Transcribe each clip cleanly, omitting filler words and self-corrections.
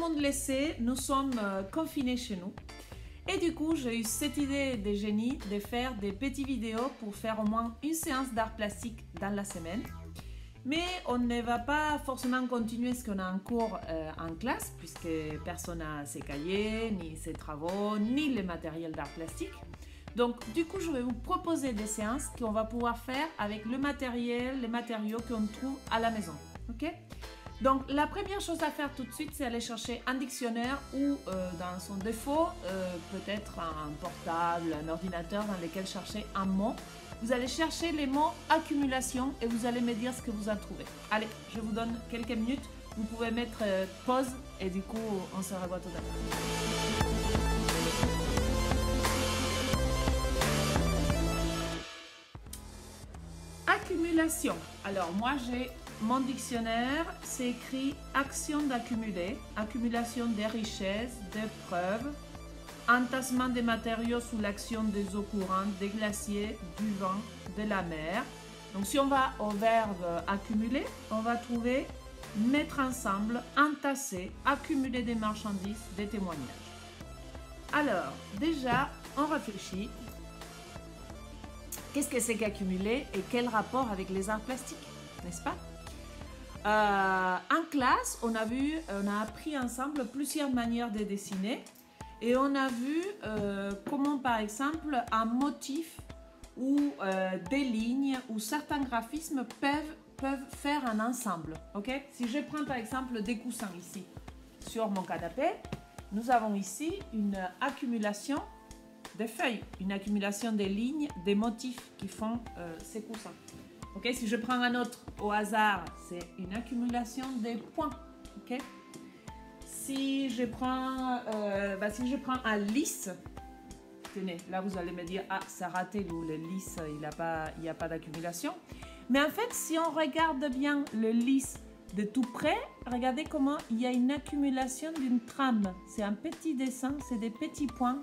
monde le sait, nous sommes confinés chez nous. Et du coup, j'ai eu cette idée de génie de faire des petites vidéos pour faire au moins une séance d'art plastique dans la semaine. Mais on ne va pas forcément continuer ce qu'on a en cours en classe, puisque personne n'a ses cahiers, ni ses travaux, ni le matériel d'art plastique. Donc, du coup, je vais vous proposer des séances qu'on va pouvoir faire avec le matériel, les matériaux qu'on trouve à la maison. Ok? Donc, la première chose à faire tout de suite, c'est aller chercher un dictionnaire ou, dans son défaut, peut-être un portable, un ordinateur dans lequel chercher un mot. Vous allez chercher les mots accumulation et vous allez me dire ce que vous en trouvez. Allez, je vous donne quelques minutes. Vous pouvez mettre pause et du coup, on se revoit tout à l'heure. Accumulation. Alors, moi, j'ai mon dictionnaire, c'est écrit action d'accumuler, accumulation des richesses, des preuves, entassement des matériaux sous l'action des eaux courantes, des glaciers, du vent, de la mer. Donc si on va au verbe accumuler, on va trouver mettre ensemble, entasser, accumuler des marchandises, des témoignages. Alors, déjà, on réfléchit. Qu'est-ce que c'est qu'accumuler et quel rapport avec les arts plastiques, n'est-ce pas? En classe, on a appris ensemble plusieurs manières de dessiner et on a vu comment, par exemple, un motif ou des lignes ou certains graphismes peuvent faire un ensemble. Okay? Si je prends par exemple des coussins ici sur mon canapé, nous avons ici une accumulation des feuilles, une accumulation des lignes, des motifs qui font ces coussins. Okay? Si je prends un autre au hasard, c'est une accumulation des points. Okay? Si je prends un lisse, tenez, là vous allez me dire, ah, ça a raté, le lisse, il n'y a pas d'accumulation. Mais en fait, si on regarde bien le lisse de tout près, regardez comment il y a une accumulation d'une trame. C'est un petit dessin, c'est des petits points.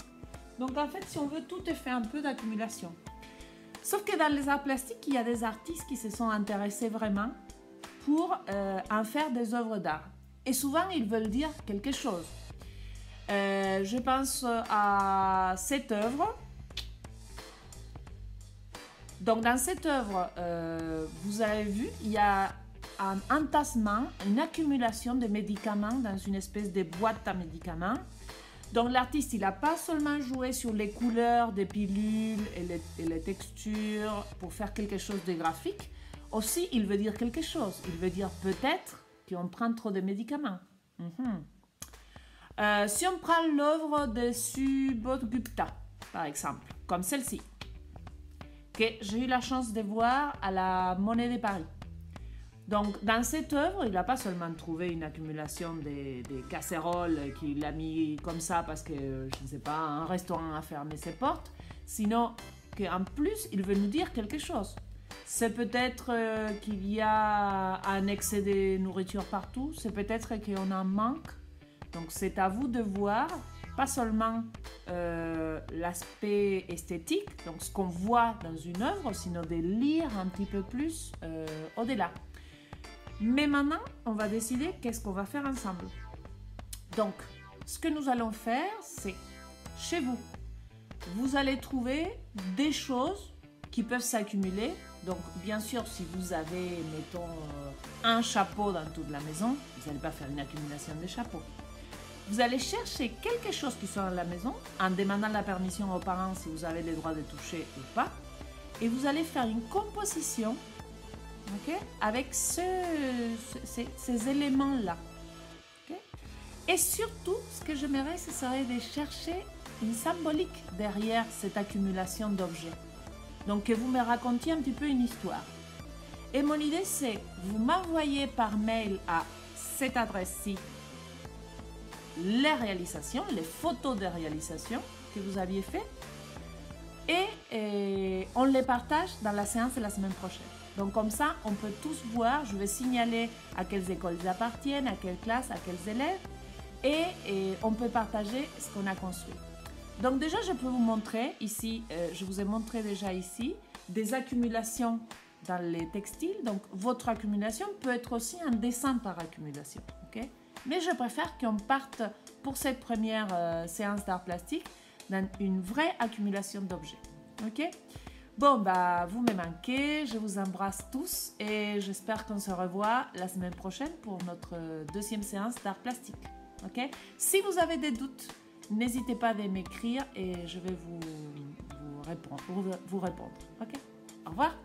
Donc en fait, si on veut, tout est fait un peu d'accumulation. Sauf que dans les arts plastiques, il y a des artistes qui se sont intéressés vraiment pour en faire des œuvres d'art. Et souvent, ils veulent dire quelque chose. Je pense à cette œuvre. Donc dans cette œuvre, vous avez vu, il y a un entassement, une accumulation de médicaments dans une espèce de boîte à médicaments. Donc l'artiste, il n'a pas seulement joué sur les couleurs des pilules et les textures pour faire quelque chose de graphique. Aussi, il veut dire quelque chose. Il veut dire peut-être qu'on prend trop de médicaments. Si on prend l'œuvre de Subodh Gupta, par exemple, comme celle-ci, que j'ai eu la chance de voir à la Monnaie de Paris. Donc, dans cette œuvre, il n'a pas seulement trouvé une accumulation des casseroles qu'il a mis comme ça parce que, je ne sais pas, un restaurant a fermé ses portes, sinon qu'en plus, il veut nous dire quelque chose. C'est peut-être qu'il y a un excès de nourriture partout, c'est peut-être qu'on en manque. Donc, c'est à vous de voir, pas seulement l'aspect esthétique, donc ce qu'on voit dans une œuvre, sinon de lire un petit peu plus au-delà. Mais maintenant, on va décider qu'est-ce qu'on va faire ensemble. Donc, ce que nous allons faire, c'est chez vous. Vous allez trouver des choses qui peuvent s'accumuler. Donc, bien sûr, si vous avez, mettons, un chapeau dans toute la maison, vous n'allez pas faire une accumulation de chapeaux. Vous allez chercher quelque chose qui soit dans la maison en demandant la permission aux parents si vous avez le droit de toucher ou pas. Et vous allez faire une composition. Okay? Avec ces éléments-là. Okay? Et surtout, ce que j'aimerais, ce serait de chercher une symbolique derrière cette accumulation d'objets. Donc, que vous me racontiez un petit peu une histoire. Et mon idée, c'est vous m'envoyez par mail à cette adresse-ci les réalisations, les photos de réalisation que vous aviez fait et on les partage dans la séance de la semaine prochaine. Donc comme ça, on peut tous voir, je vais signaler à quelles écoles ils appartiennent, à quelle classe, à quels élèves, et on peut partager ce qu'on a construit. Donc déjà, je peux vous montrer ici, je vous ai montré déjà ici, des accumulations dans les textiles. Donc votre accumulation peut être aussi un dessin par accumulation. Okay? Mais je préfère qu'on parte pour cette première séance d'art plastique dans une vraie accumulation d'objets. Ok? Bon, bah, vous me manquez, je vous embrasse tous et j'espère qu'on se revoit la semaine prochaine pour notre deuxième séance d'art plastique. Ok? Si vous avez des doutes, n'hésitez pas à m'écrire et je vais vous répondre. Ok? Au revoir.